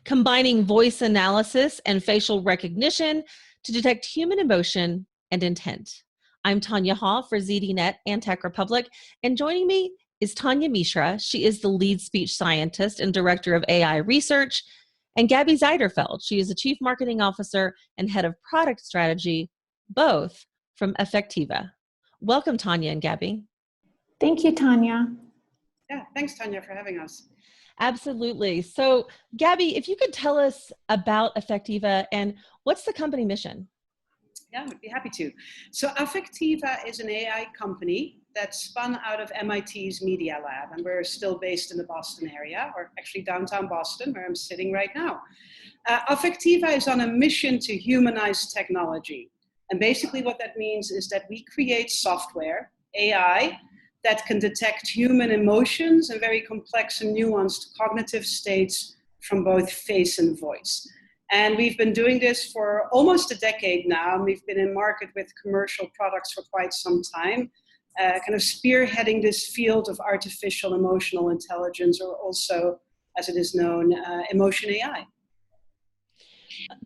combining voice analysis and facial recognition to detect human emotion and intent. I'm Tanya Hall for ZDNet and Tech Republic, and joining me is Taniya Mishra. She is the lead speech scientist and director of AI research, and Gabby Zeiderfeld. She is the chief marketing officer and head of product strategy, both from Affectiva. Welcome, Tanya and Gabby. Thank you, Tanya. Yeah, thanks, Tanya, for having us. Absolutely. So, Gabby, if you could tell us about Affectiva and what's the company mission? Yeah, I'd be happy to. So Affectiva is an AI company that spun out of MIT's Media Lab, and we're still based in the Boston area, or actually downtown Boston, where I'm sitting right now. Affectiva is on a mission to humanize technology. And basically what that means is that we create software, AI, that can detect human emotions and very complex and nuanced cognitive states from both face and voice. And we've been doing this for almost a decade now, and we've been in market with commercial products for quite some time, kind of spearheading this field of artificial emotional intelligence, or also, as it is known, emotion AI.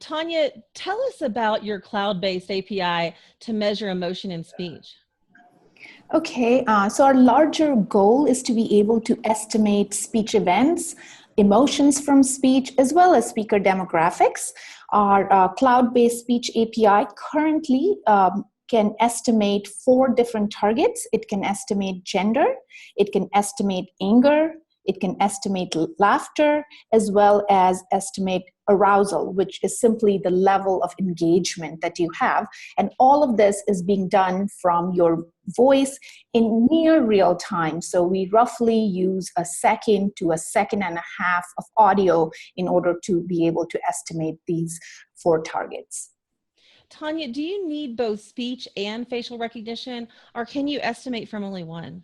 Tanya, tell us about your cloud-based API to measure emotion in speech. Okay, so our larger goal is to be able to estimate speech events, emotions from speech, as well as speaker demographics. Our cloud-based speech API currently can estimate 4 different targets. It can estimate gender, it can estimate anger, it can estimate laughter, as well as estimate arousal, which is simply the level of engagement that you have. And all of this is being done from your voice in near real time. So we roughly use a second to a second and a half of audio in order to be able to estimate these 4 targets. Tanya, do you need both speech and facial recognition, or can you estimate from only one?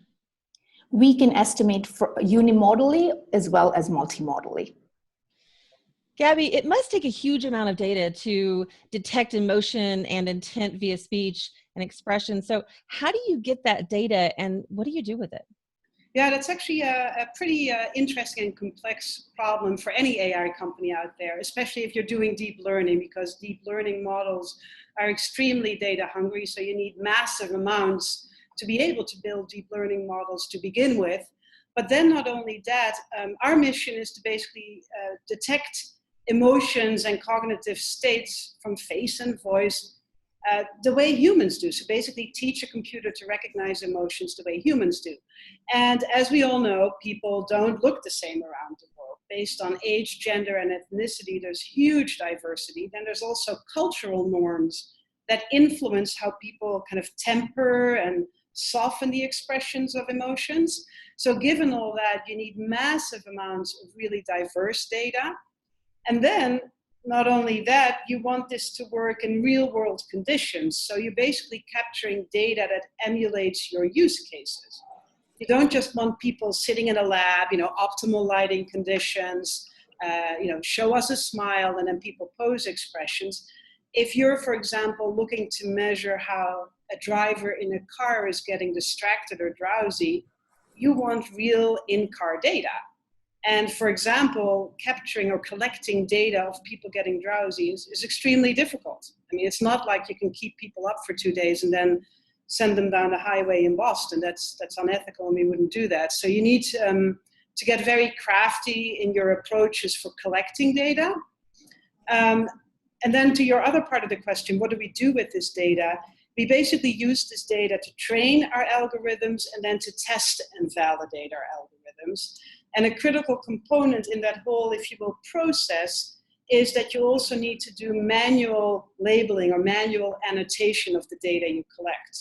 We can estimate for unimodally as well as multimodally. Gabby, it must take a huge amount of data to detect emotion and intent via speech and expression. So how do you get that data and what do you do with it? Yeah, that's actually a pretty interesting and complex problem for any AI company out there, especially if you're doing deep learning, because deep learning models are extremely data hungry. So you need massive amounts to be able to build deep learning models to begin with. But then not only that, our mission is to basically detect emotions and cognitive states from face and voice the way humans do. So basically teach a computer to recognize emotions the way humans do. And as we all know, people don't look the same around the world. Based on age, gender, and ethnicity, there's huge diversity. Then there's also cultural norms that influence how people kind of temper and soften the expressions of emotions. So given all that, you need massive amounts of really diverse data. And then, not only that, you want this to work in real world conditions. So you're basically capturing data that emulates your use cases. You don't just want people sitting in a lab, optimal lighting conditions, show us a smile and then people pose expressions. If you're, for example, looking to measure how a driver in a car is getting distracted or drowsy, you want real in-car data. And for example, capturing or collecting data of people getting drowsy is extremely difficult. I mean, it's not like you can keep people up for 2 days and then send them down the highway in Boston. That's unethical, and we wouldn't do that. So you need to get very crafty in your approaches for collecting data. And then to your other part of the question, what do we do with this data? We basically use this data to train our algorithms and then to test and validate our algorithms. And a critical component in that whole, if you will, process is that you also need to do manual labeling or manual annotation of the data you collect.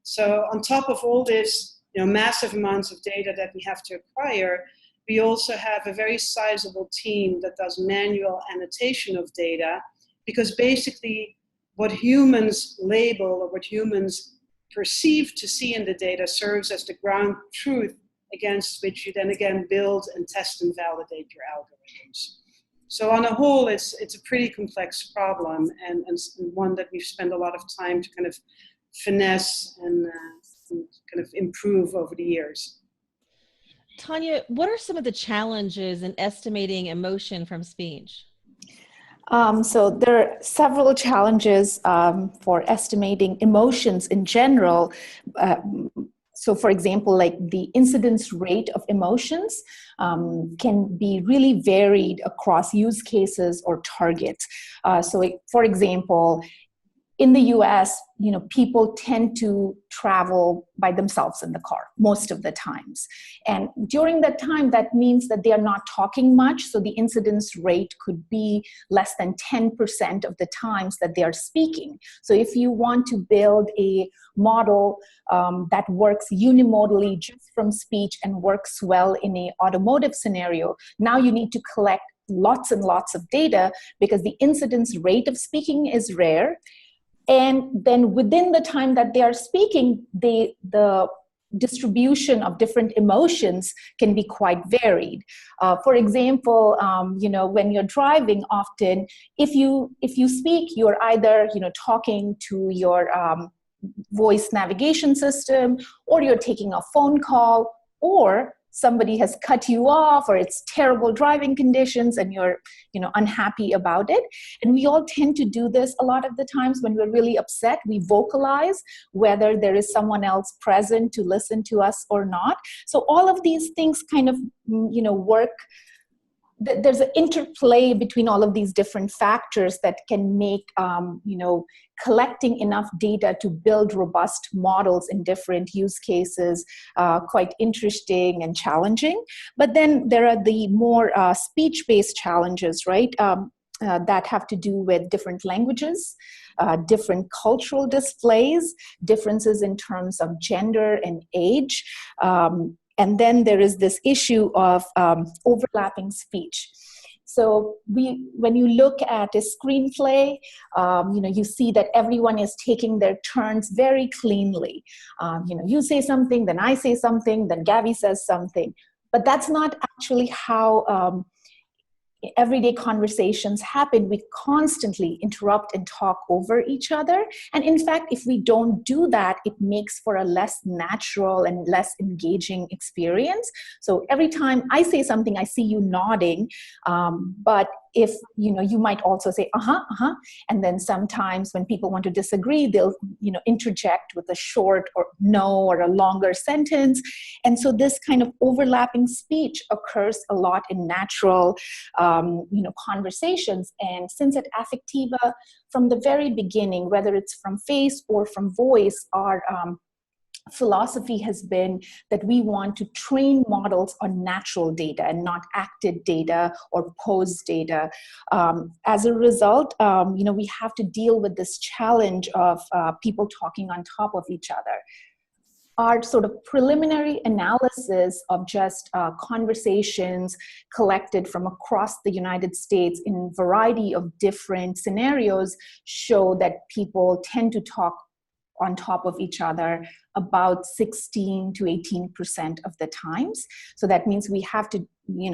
So on top of all this, massive amounts of data that we have to acquire, we also have a very sizable team that does manual annotation of data, because basically what humans label or what humans perceive to see in the data serves as the ground truth against which you then again build and test and validate your algorithms. So on a whole, it's a pretty complex problem, and one that we've spent a lot of time to kind of finesse and kind of improve over the years. Tanya, what are some of the challenges in estimating emotion from speech? So there are several challenges for estimating emotions in general. So for example, like the incidence rate of emotions can be really varied across use cases or targets. For example, in the US, people tend to travel by themselves in the car most of the times. And during that time, that means that they are not talking much. So the incidence rate could be less than 10% of the times that they are speaking. So if you want to build a model that works unimodally just from speech and works well in an automotive scenario, now you need to collect lots and lots of data because the incidence rate of speaking is rare. And then within the time that they are speaking, the distribution of different emotions can be quite varied. For example, when you're driving, often if you speak, you're either talking to your voice navigation system, or you're taking a phone call, or somebody has cut you off, or it's terrible driving conditions and you're unhappy about it. And we all tend to do this a lot of the times when we're really upset. We vocalize whether there is someone else present to listen to us or not. So all of these things kind of work. There's an interplay between all of these different factors that can make collecting enough data to build robust models in different use cases quite interesting and challenging. But then there are the more speech-based challenges, right? That have to do with different languages, different cultural displays, differences in terms of gender and age. And then there is this issue of overlapping speech. So when you look at a screenplay, you see that everyone is taking their turns very cleanly. You say something, then I say something, then Gabby says something. But that's not actually how everyday conversations happen. We constantly interrupt and talk over each other. And in fact, if we don't do that, it makes for a less natural and less engaging experience. So every time I say something, I see you nodding. But if, you might also say, and then sometimes when people want to disagree, they'll, interject with a short or no or a longer sentence. And so this kind of overlapping speech occurs a lot in natural, conversations. And since at Affectiva, from the very beginning, whether it's from face or from voice, our philosophy has been that we want to train models on natural data and not acted data or posed data. As a result, we have to deal with this challenge of people talking on top of each other. Our sort of preliminary analysis of just conversations collected from across the United States in a variety of different scenarios show that people tend to talk on top of each other about 16 to 18% of the times. So that means we have to,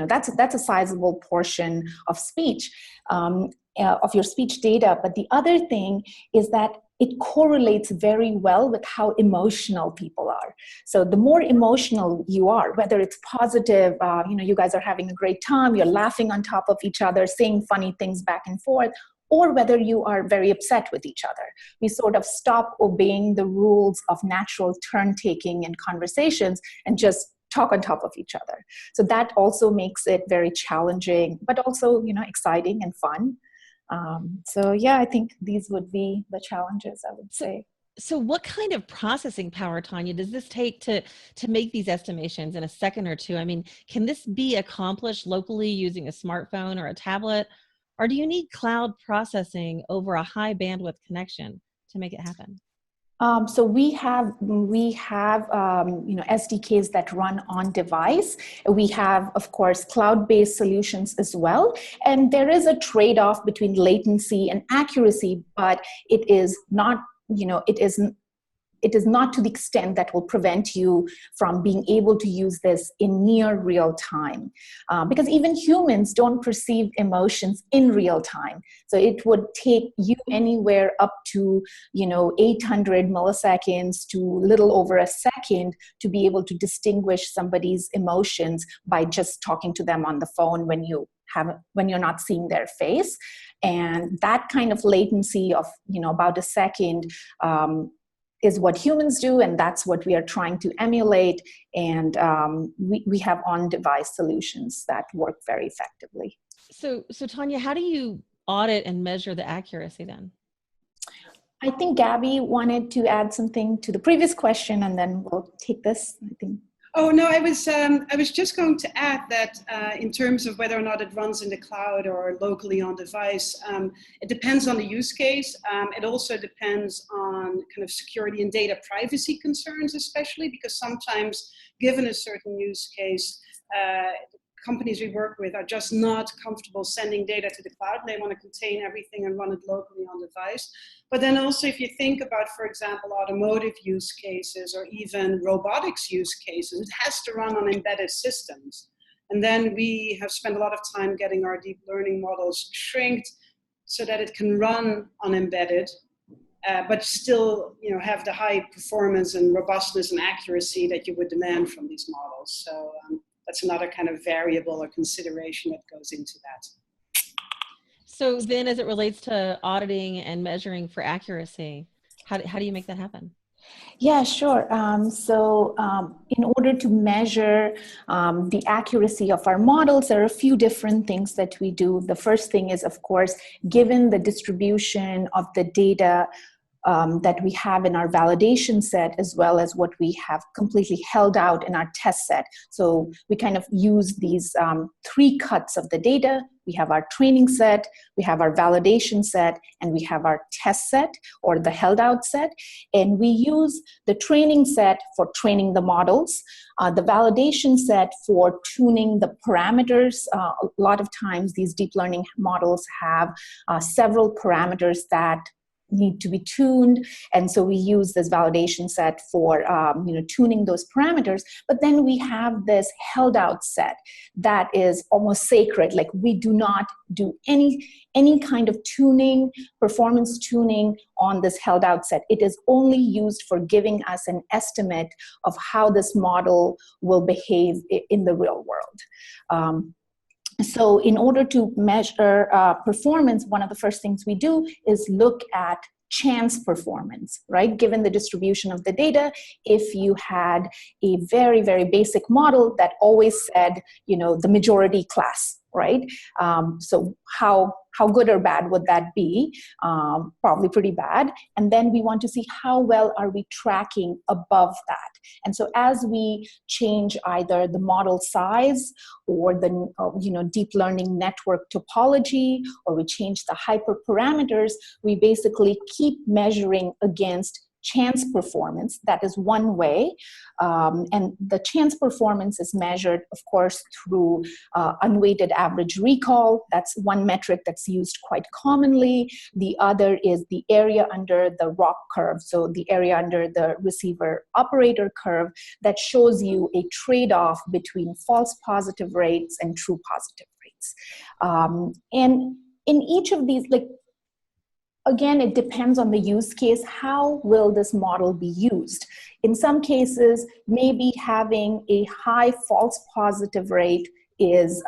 that's a sizable portion of speech, of your speech data. But the other thing is that it correlates very well with how emotional people are. So the more emotional you are, whether it's positive, you guys are having a great time, you're laughing on top of each other, saying funny things back and forth, or whether you are very upset with each other. We sort of stop obeying the rules of natural turn-taking in conversations and just talk on top of each other. So that also makes it very challenging, but also, exciting and fun. I think these would be the challenges, I would say. So what kind of processing power, Tanya, does this take to make these estimations in a second or two? I mean, can this be accomplished locally using a smartphone or a tablet? Or do you need cloud processing over a high bandwidth connection to make it happen? So we have SDKs that run on device. We have, of course, cloud-based solutions as well. And there is a trade-off between latency and accuracy, but it is not, it is not to the extent that will prevent you from being able to use this in near real time. Because even humans don't perceive emotions in real time. So it would take you anywhere up to 800 milliseconds to little over a second to be able to distinguish somebody's emotions by just talking to them on the phone when you when you're not seeing their face. And that kind of latency of, about a second, is what humans do, and that's what we are trying to emulate. And we have on-device solutions that work very effectively. So Taniya, how do you audit and measure the accuracy then? I think Gabby wanted to add something to the previous question, and then we'll take this, I think. Oh, no, I was just going to add that in terms of whether or not it runs in the cloud or locally on device, it depends on the use case. It also depends on kind of security and data privacy concerns, especially because sometimes, given a certain use case, companies we work with are just not comfortable sending data to the cloud. They want to contain everything and run it locally on device. But then also if you think about, for example, automotive use cases or even robotics use cases, it has to run on embedded systems. And then we have spent a lot of time getting our deep learning models shrinked so that it can run on embedded, but still have the high performance and robustness and accuracy that you would demand from these models. So that's another kind of variable or consideration that goes into that. So then as it relates to auditing and measuring for accuracy, how do you make that happen? Yeah, sure. In order to measure the accuracy of our models, there are a few different things that we do. The first thing is, of course, given the distribution of the data that we have in our validation set, as well as what we have completely held out in our test set. So we kind of use these 3 cuts of the data. We have our training set, we have our validation set, and we have our test set or the held out set. And we use the training set for training the models, the validation set for tuning the parameters. A lot of times these deep learning models have several parameters that need to be tuned, and so we use this validation set for tuning those parameters. But then we have this held out set that is almost sacred. Like, we do not do any kind of tuning, performance tuning on this held out set. It is only used for giving us an estimate of how this model will behave in the real world. So in order to measure performance, one of the first things we do is look at chance performance, right? Given the distribution of the data, if you had a very, very basic model that always said, the majority class, right? So how good or bad would that be? Probably pretty bad. And then we want to see how well are we tracking above that. And so as we change either the model size or the deep learning network topology, or we change the hyperparameters, we basically keep measuring against chance performance. That is one way. And the chance performance is measured, of course, through unweighted average recall. That's one metric that's used quite commonly. The other is the area under the ROC curve, so the area under the receiver operator curve, that shows you a trade-off between false positive rates and true positive rates. And in each of these, again, it depends on the use case. How will this model be used? In some cases, maybe having a high false positive rate is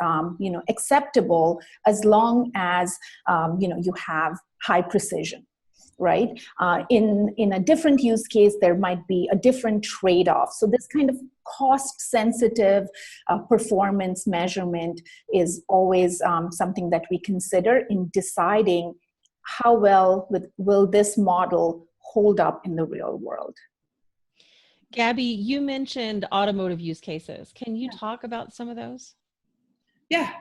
acceptable as long as you have high precision, right? In a different use case, there might be a different trade-off. So this kind of cost-sensitive performance measurement is always something that we consider in deciding how well will this model hold up in the real world. Gabby, you mentioned automotive use cases. Can you talk about some of those? Yeah,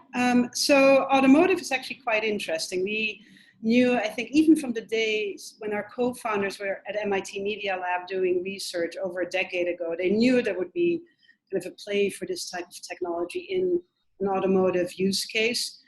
so automotive is actually quite interesting. We knew, I think, even from the days when our co-founders were at MIT Media Lab doing research over a decade ago, they knew there would be kind of a play for this type of technology in an automotive use case.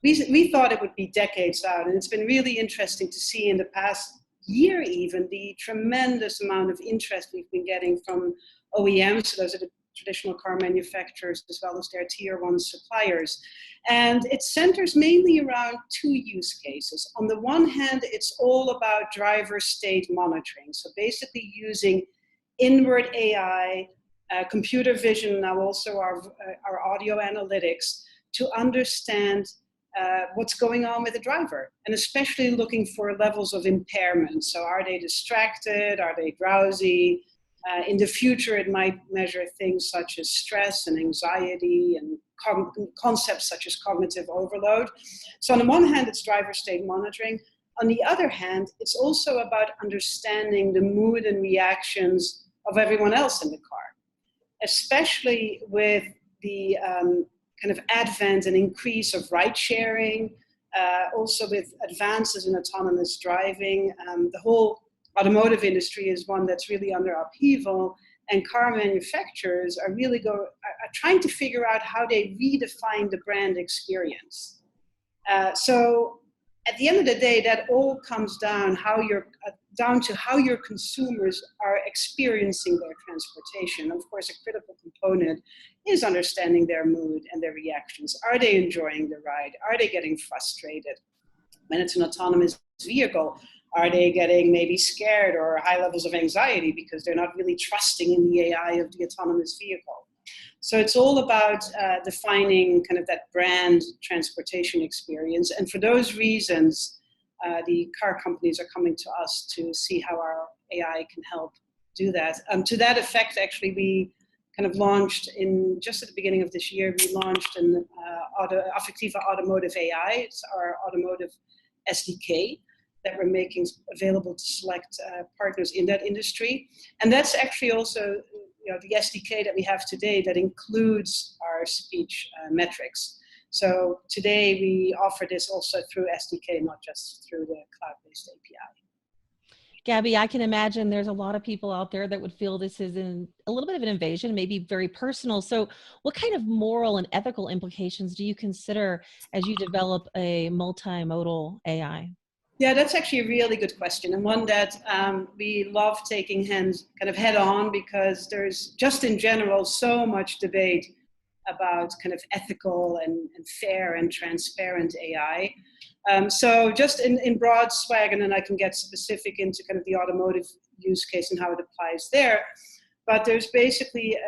We thought it would be decades out, and it's been really interesting to see in the past year even the tremendous amount of interest we've been getting from OEMs, so those are the traditional car manufacturers, as well as their tier 1 suppliers. And it centers mainly around 2 use cases. On the one hand, it's all about driver state monitoring, so basically using inward AI, computer vision, now also our audio analytics, to understand what's going on with the driver, and especially looking for levels of impairment. So are they distracted? Are they drowsy? In the future, it might measure things such as stress and anxiety and concepts such as cognitive overload. So on the one hand, it's driver state monitoring. On the other hand, it's also about understanding the mood and reactions of everyone else in the car, especially with the kind of advent and increase of ride sharing, also with advances in autonomous driving. The whole automotive industry is one that's really under upheaval, and car manufacturers are really are trying to figure out how they redefine the brand experience. So at the end of the day, that all comes down to how your consumers are experiencing their transportation. Of course, a critical component is understanding their mood and their reactions. Are they enjoying the ride? Are they getting frustrated? When it's an autonomous vehicle, are they getting maybe scared or high levels of anxiety because they're not really trusting in the AI of the autonomous vehicle? So it's all about defining kind of that brand transportation experience. And for those reasons, the car companies are coming to us to see how our AI can help do that. To that effect, actually, we kind of launched just at the beginning of this year, we launched an Affectiva Automotive AI. It's our automotive SDK that we're making available to select partners in that industry. And that's actually also the SDK that we have today that includes our speech metrics. So today we offer this also through SDK, not just through the cloud-based API. Gabby, I can imagine there's a lot of people out there that would feel this is a little bit of an invasion, maybe very personal. So what kind of moral and ethical implications do you consider as you develop a multimodal AI? Yeah, that's actually a really good question, and one that we love taking kind of head on, because there's just in general so much debate about kind of ethical and fair and transparent AI. So just in broad swag, and then I can get specific into kind of the automotive use case and how it applies there. But there's basically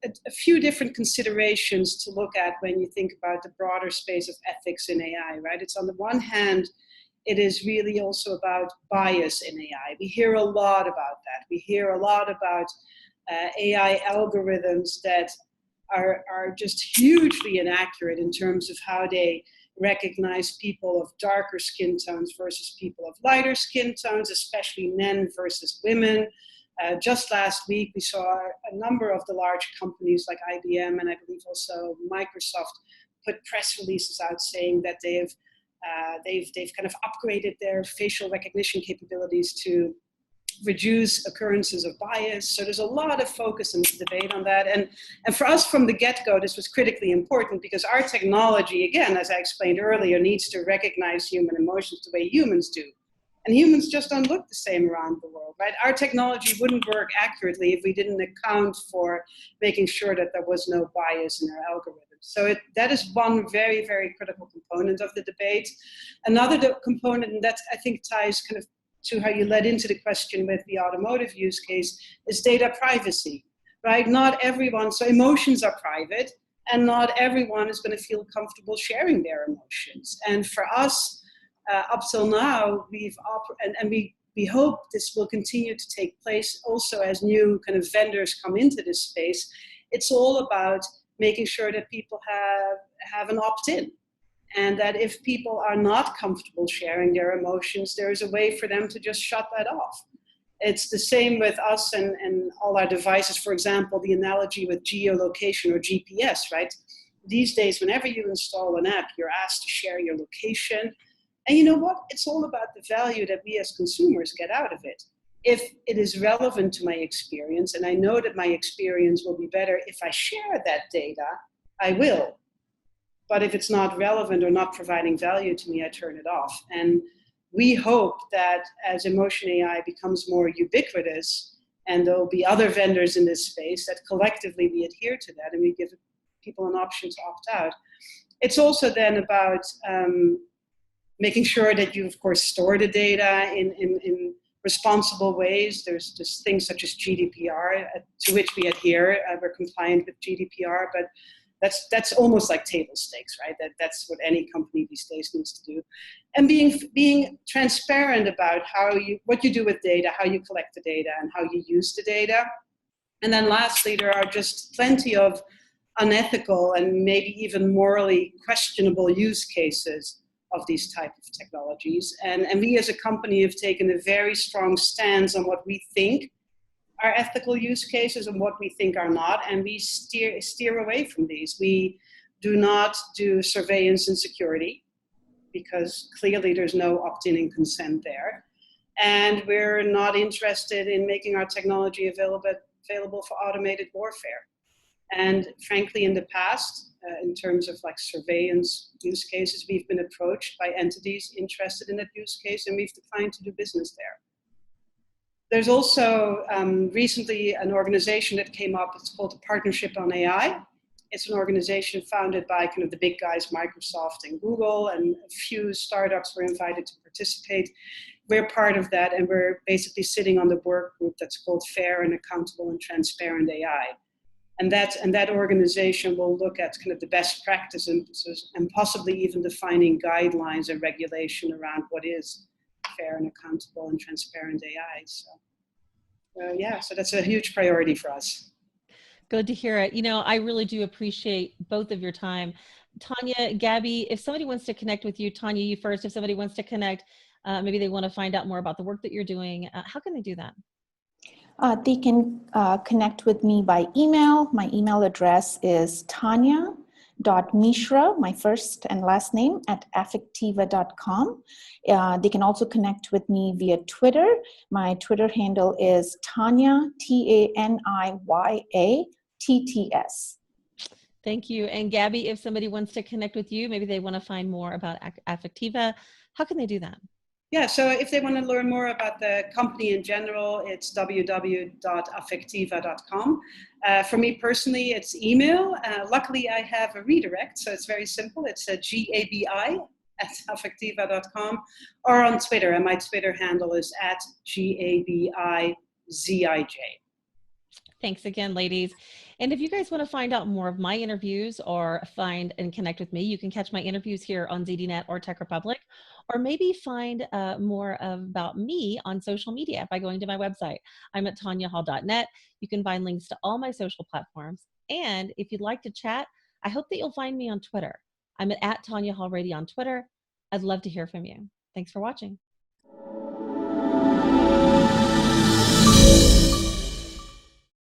a few different considerations to look at when you think about the broader space of ethics in AI, right? It's on the one hand, it is really also about bias in AI. We hear a lot about that. We hear a lot about AI algorithms that are just hugely inaccurate in terms of how they recognize people of darker skin tones versus people of lighter skin tones, especially men versus women. Just last week, we saw a number of the large companies like IBM and I believe also Microsoft put press releases out saying that they've kind of upgraded their facial recognition capabilities to reduce occurrences of bias. So there's a lot of focus and debate on that. And for us from the get-go, this was critically important because our technology, again, as I explained earlier, needs to recognize human emotions the way humans do. And humans just don't look the same around the world, right? Our technology wouldn't work accurately if we didn't account for making sure that there was no bias in our algorithm. So that is one very, very critical component of the debate. Another component, and that I think ties kind of to how you led into the question with the automotive use case, is data privacy, right? Not everyone, so emotions are private, and not everyone is going to feel comfortable sharing their emotions. And for us, up till now, we hope this will continue to take place also as new kind of vendors come into this space. It's all about making sure that people have an opt-in, and that if people are not comfortable sharing their emotions, there is a way for them to just shut that off. It's the same with us and all our devices. For example, the analogy with geolocation or GPS, right? These days, whenever you install an app, you're asked to share your location. And you know what? It's all about the value that we as consumers get out of it. If it is relevant to my experience, and I know that my experience will be better if I share that data, I will. But if it's not relevant or not providing value to me, I turn it off. And we hope that as emotion AI becomes more ubiquitous, and there'll be other vendors in this space, that collectively we adhere to that and we give people an option to opt out. It's also then about making sure that you, of course, store the data in responsible ways. There's just things such as GDPR, to which we adhere. We're compliant with GDPR, but That's almost like table stakes, right? That's what any company these days needs to do. And being transparent about what you do with data, how you collect the data, and how you use the data. And then lastly, there are just plenty of unethical and maybe even morally questionable use cases of these type of technologies. And we as a company have taken a very strong stance on what we think are ethical use cases and what we think are not, and we steer away from these. We do not do surveillance and security because clearly there's no opt-in and consent there. And we're not interested in making our technology available for automated warfare. And frankly, in the past, in terms of like surveillance use cases, we've been approached by entities interested in that use case, and we've declined to do business there. There's also recently an organization that came up, it's called the Partnership on AI. It's an organization founded by kind of the big guys, Microsoft and Google, and a few startups were invited to participate. We're part of that, and we're basically sitting on the work group that's called Fair and Accountable and Transparent AI. And that organization will look at kind of the best practices and possibly even defining guidelines and regulation around what is fair and accountable and transparent AI. So so that's a huge priority for us. Good to hear it. You know, I really do appreciate both of your time. Taniya, Gabby, if somebody wants to connect with you, Taniya, you first, if somebody wants to connect, maybe they want to find out more about the work that you're doing, how can they do that? They can connect with me by email. My email address is taniya.mishra, my first and last name, at affectiva.com. They can also connect with me via Twitter. My Twitter handle is Taniya, TANIYATTS. Thank you. And Gabby, if somebody wants to connect with you, maybe they want to find more about Affectiva, how can they do that? Yeah, so if they want to learn more about the company in general, it's www.affectiva.com. For me personally, it's email. Luckily, I have a redirect, so it's very simple. It's a gabi@affectiva.com, or on Twitter, and my Twitter handle is @GABIZIJ. Thanks again, ladies. And if you guys want to find out more of my interviews or find and connect with me, you can catch my interviews here on ZDNet or Tech Republic, or maybe find more about me on social media by going to my website. I'm at TaniyaHall.net. You can find links to all my social platforms. And if you'd like to chat, I hope that you'll find me on Twitter. I'm at Taniya Hall Radio on Twitter. I'd love to hear from you. Thanks for watching.